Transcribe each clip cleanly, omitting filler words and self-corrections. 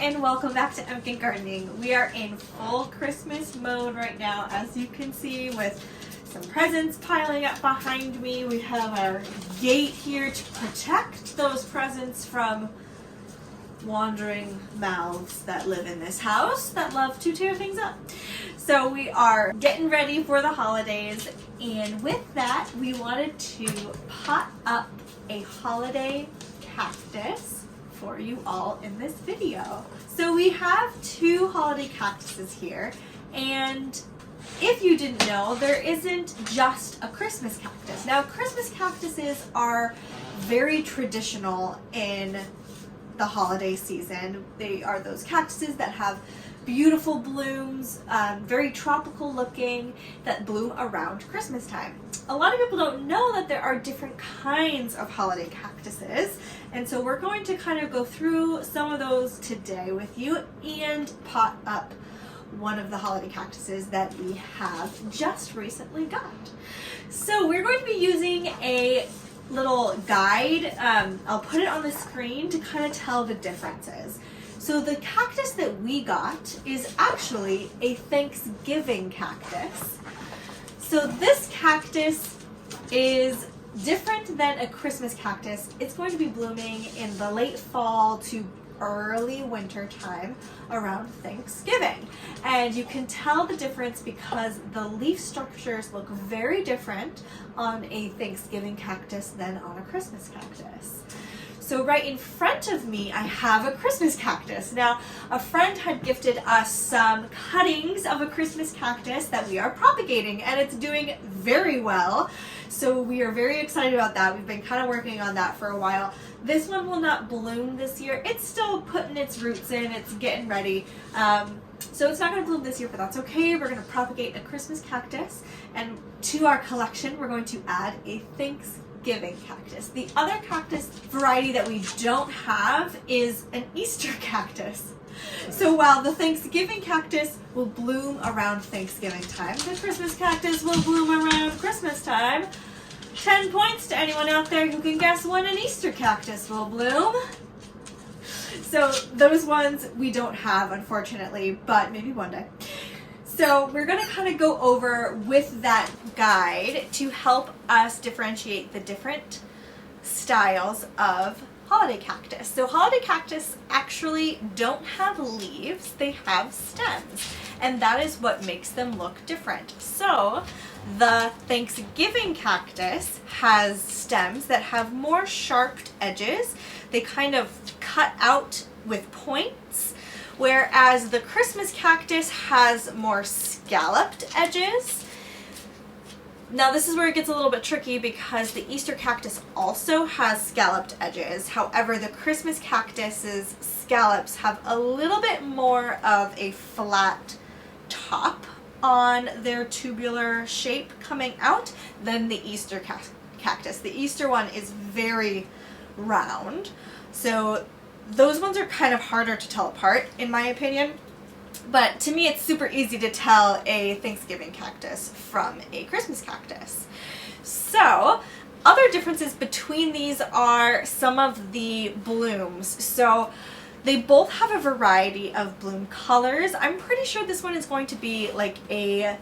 and welcome back to Empkin Gardening. We are in full Christmas mode right now, as you can see, with some presents piling up behind me. We have our gate here to protect those presents from wandering mouths that live in this house that love to tear things up. So we are getting ready for the holidays, and with that we wanted to pot up a holiday cactus for you all in this video. So we have two holiday cactuses here, and if you didn't know, there isn't just a Christmas cactus. Now, Christmas cactuses are very traditional in the holiday season. They are those cactuses that have beautiful blooms, very tropical looking, that bloom around Christmas time. A lot of people don't know that there are different kinds of holiday cactuses, and so we're going to kind of go through some of those today with you and pot up one of the holiday cactuses that we have just recently got. So we're going to be using a little guide. I'll put it on the screen to kind of tell the differences. So the cactus that we got is actually a Thanksgiving cactus. So this cactus is different than a Christmas cactus. It's going to be blooming in the late fall to early winter time around Thanksgiving. And you can tell the difference because the leaf structures look very different on a Thanksgiving cactus than on a Christmas cactus. So right in front of me, I have a Christmas cactus. Now, a friend had gifted us some cuttings of a Christmas cactus that we are propagating, and it's doing very well. So we are very excited about that. We've been kind of working on that for a while. This one will not bloom this year. It's still putting its roots in. It's getting ready. So it's not going to bloom this year, but that's okay. We're going to propagate a Christmas cactus, and to our collection, we're going to add a Thanksgiving cactus. The other cactus variety that we don't have is an Easter cactus. So while the Thanksgiving cactus will bloom around Thanksgiving time, the Christmas cactus will bloom around Christmas time. 10 points to anyone out there who can guess when an Easter cactus will bloom. So those ones we don't have, unfortunately, but maybe one day. So we're going to kind of go over with that guide to help us differentiate the different styles of holiday cactus. So holiday cactus actually don't have leaves, they have stems, and that is what makes them look different. So the Thanksgiving cactus has stems that have more sharped edges. They kind of cut out with points, whereas the Christmas cactus has more scalloped edges. Now this is where it gets a little bit tricky because the Easter cactus also has scalloped edges. However, the Christmas cactus's scallops have a little bit more of a flat top on their tubular shape coming out than the Easter cactus. The Easter one is very round. So those ones are kind of harder to tell apart, in my opinion. But to me, it's super easy to tell a Thanksgiving cactus from a Christmas cactus. So, other differences between these are some of the blooms. So, they both have a variety of bloom colors. I'm pretty sure this one is going to be like a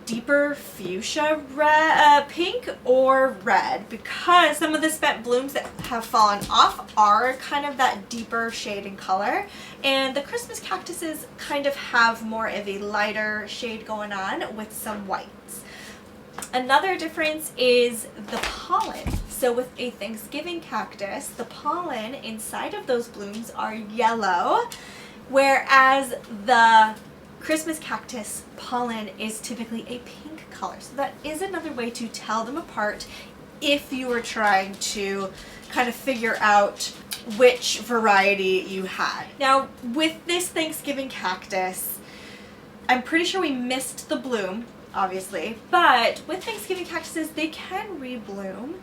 deeper fuchsia red, pink or red, because some of the spent blooms that have fallen off are kind of that deeper shade in color, and the Christmas cactuses kind of have more of a lighter shade going on with some whites. Another difference is the pollen. So with a Thanksgiving cactus, the pollen inside of those blooms are yellow, whereas the Christmas cactus pollen is typically a pink color. So that is another way to tell them apart if you were trying to kind of figure out which variety you had. Now with this Thanksgiving cactus, I'm pretty sure we missed the bloom, obviously, but with Thanksgiving cactuses, they can rebloom.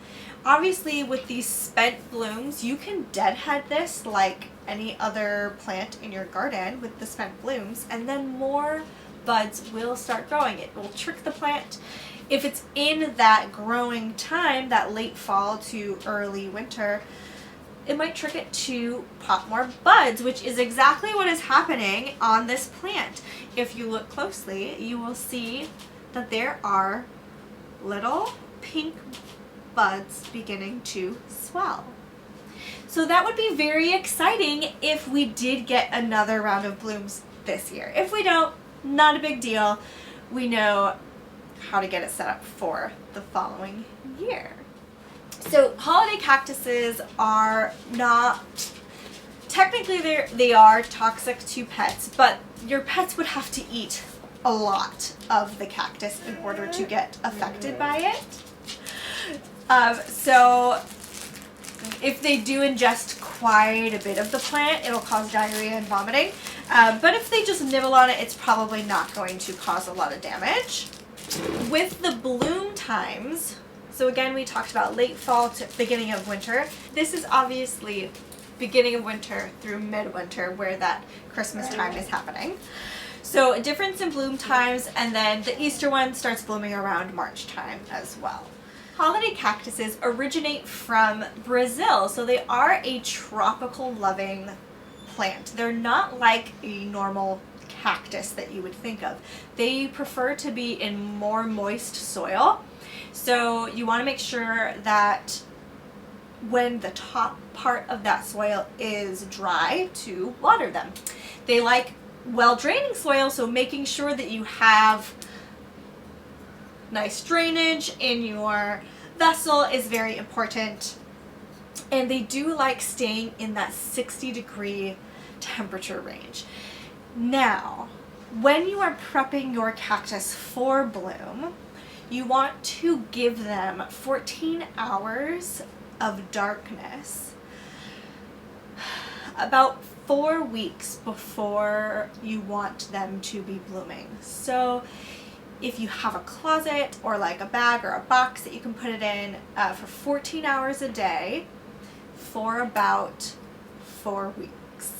Obviously with these spent blooms, you can deadhead this like any other plant in your garden with the spent blooms, and then more buds will start growing. It will trick the plant. If it's in that growing time, that late fall to early winter, it might trick it to pop more buds, which is exactly what is happening on this plant. If you look closely, you will see that there are little pink buds beginning to swell. So that would be very exciting if we did get another round of blooms this year. If we don't, not a big deal. We know how to get it set up for the following year. So holiday cactuses are not, technically they are toxic to pets, but your pets would have to eat a lot of the cactus in order to get affected by it. So if they do ingest quite a bit of the plant, it'll cause diarrhea and vomiting. But if they just nibble on it, it's probably not going to cause a lot of damage. With the bloom times, so again, we talked about late fall to beginning of winter. This is obviously beginning of winter through midwinter, where that Christmas time is happening. So a difference in bloom times, and then the Easter one starts blooming around March time as well. Holiday cactuses originate from Brazil, so they are a tropical loving plant. They're not like a normal cactus that you would think of. They prefer to be in more moist soil. So you want to make sure that when the top part of that soil is dry, to water them. They like well-draining soil, so making sure that you have nice drainage in your vessel is very important. And they do like staying in that 60-degree temperature range. Now, when you are prepping your cactus for bloom, you want to give them 14 hours of darkness about 4 weeks before you want them to be blooming. So if you have a closet or like a bag or a box that you can put it in for 14 hours a day for about 4 weeks.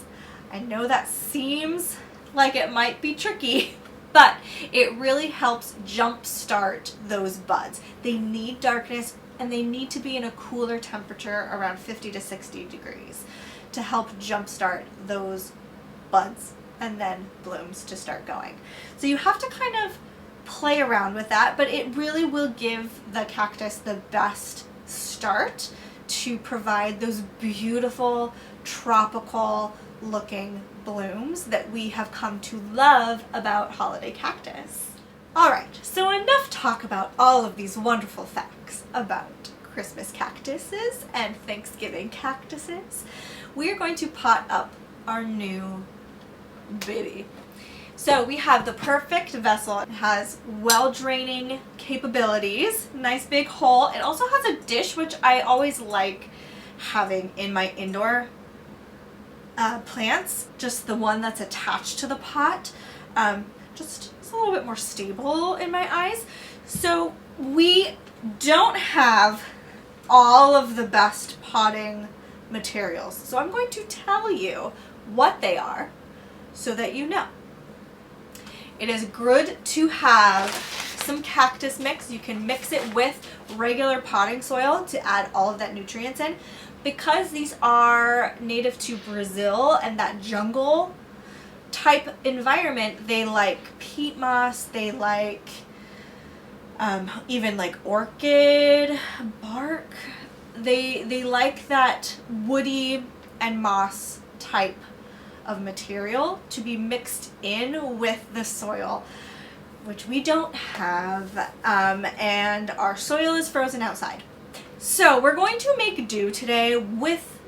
I know that seems like it might be tricky, but it really helps jumpstart those buds. They need darkness, and they need to be in a cooler temperature around 50 to 60 degrees to help jumpstart those buds and then blooms to start going. So you have to kind of play around with that, but it really will give the cactus the best start to provide those beautiful tropical looking blooms that we have come to love about holiday cactus. Alright, so enough talk about all of these wonderful facts about Christmas cactuses and Thanksgiving cactuses. We are going to pot up our new baby. So we have the perfect vessel. It has well-draining capabilities, nice big hole. It also has a dish, which I always like having in my indoor plants, just the one that's attached to the pot. Just it's a little bit more stable in my eyes. So we don't have all of the best potting materials. So I'm going to tell you what they are so that you know. It is good to have some cactus mix. You can mix it with regular potting soil to add all of that nutrients in. Because these are native to Brazil and that jungle type environment, they like peat moss, they like even like orchid bark. They like that woody and moss type of material to be mixed in with the soil, which we don't have, and our soil is frozen outside. So we're going to make do today with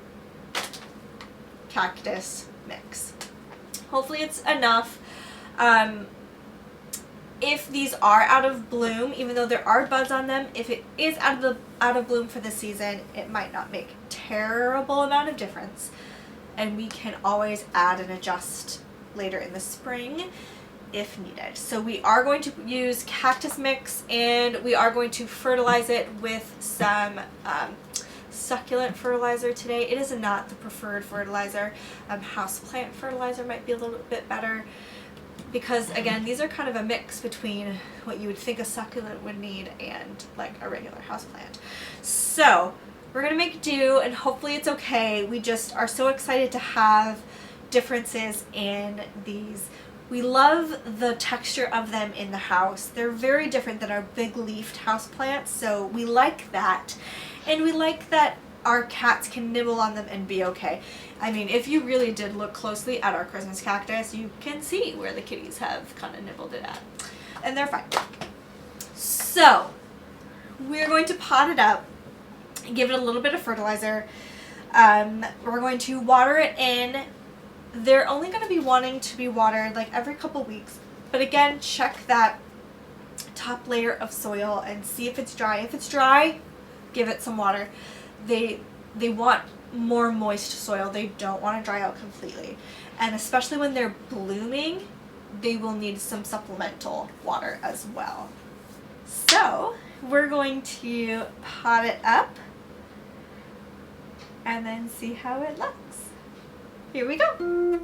cactus mix. Hopefully it's enough. If these are out of bloom, even though there are buds on them, if it is out of bloom for the season, it might not make terrible amount of difference. And we can always add and adjust later in the spring if needed. So we are going to use cactus mix, and we are going to fertilize it with some succulent fertilizer today. It is not the preferred fertilizer. Houseplant fertilizer might be a little bit better, because again, these are kind of a mix between what you would think a succulent would need and like a regular houseplant. So we're gonna make do, and hopefully it's okay. We just are so excited to have differences in these. We love the texture of them in the house. They're very different than our big leafed houseplants, so we like that. And we like that our cats can nibble on them and be okay. I mean, if you really did look closely at our Christmas cactus, you can see where the kitties have kind of nibbled it at. And they're fine. So, we're going to pot it up and give it a little bit of fertilizer. We're going to water it in. They're only going to be wanting to be watered like every couple weeks. But again, check that top layer of soil and see if it's dry. If it's dry, give it some water. They want more moist soil. They don't want to dry out completely. And especially when they're blooming, they will need some supplemental water as well. So we're going to pot it up and then see how it looks. Here we go.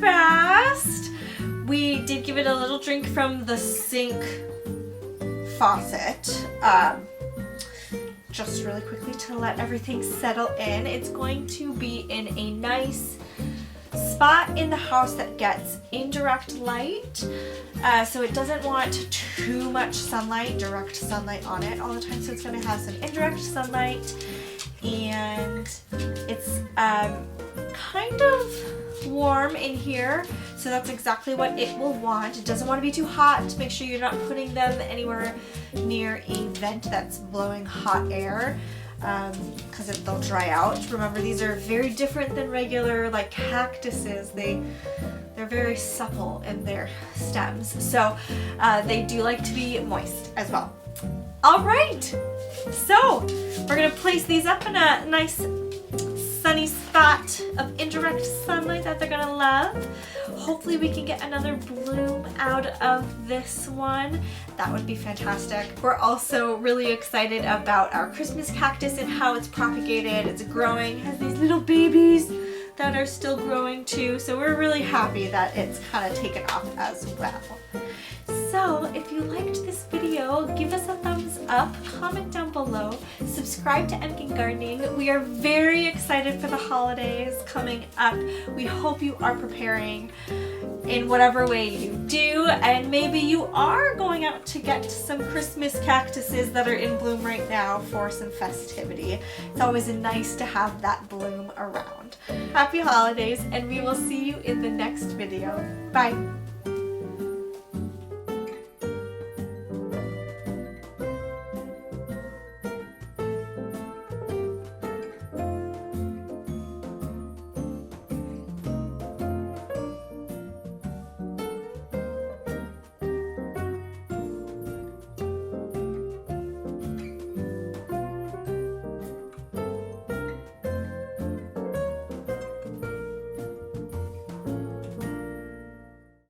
Fast. We did give it a little drink from the sink faucet, just really quickly to let everything settle in. It's going to be in a nice spot in the house that gets indirect light, so it doesn't want too much sunlight, direct sunlight on it all the time, so it's going to have some indirect sunlight, and it's kind of warm in here, so that's exactly what it will want. It doesn't want to be too hot. Make sure you're not putting them anywhere near a vent that's blowing hot air, because they'll dry out. Remember, these are very different than regular like cactuses. They're very supple in their stems, so they do like to be moist as well. All right, so we're gonna place these up in a nice sunny spot of indirect sunlight that they're gonna love. Hopefully we can get another bloom out of this one. That would be fantastic. We're also really excited about our Christmas cactus and how it's propagated. It's growing, has these little babies that are still growing too, so we're really happy that it's kind of taken off as well. So if you liked this video, give us a thumbs up, comment down below, subscribe to Emkin Gardening. We are very excited for the holidays coming up. We hope you are preparing in whatever way you do, and maybe you are going out to get some Christmas cactuses that are in bloom right now for some festivity. It's always nice to have that bloom around. Happy holidays, and we will see you in the next video. Bye!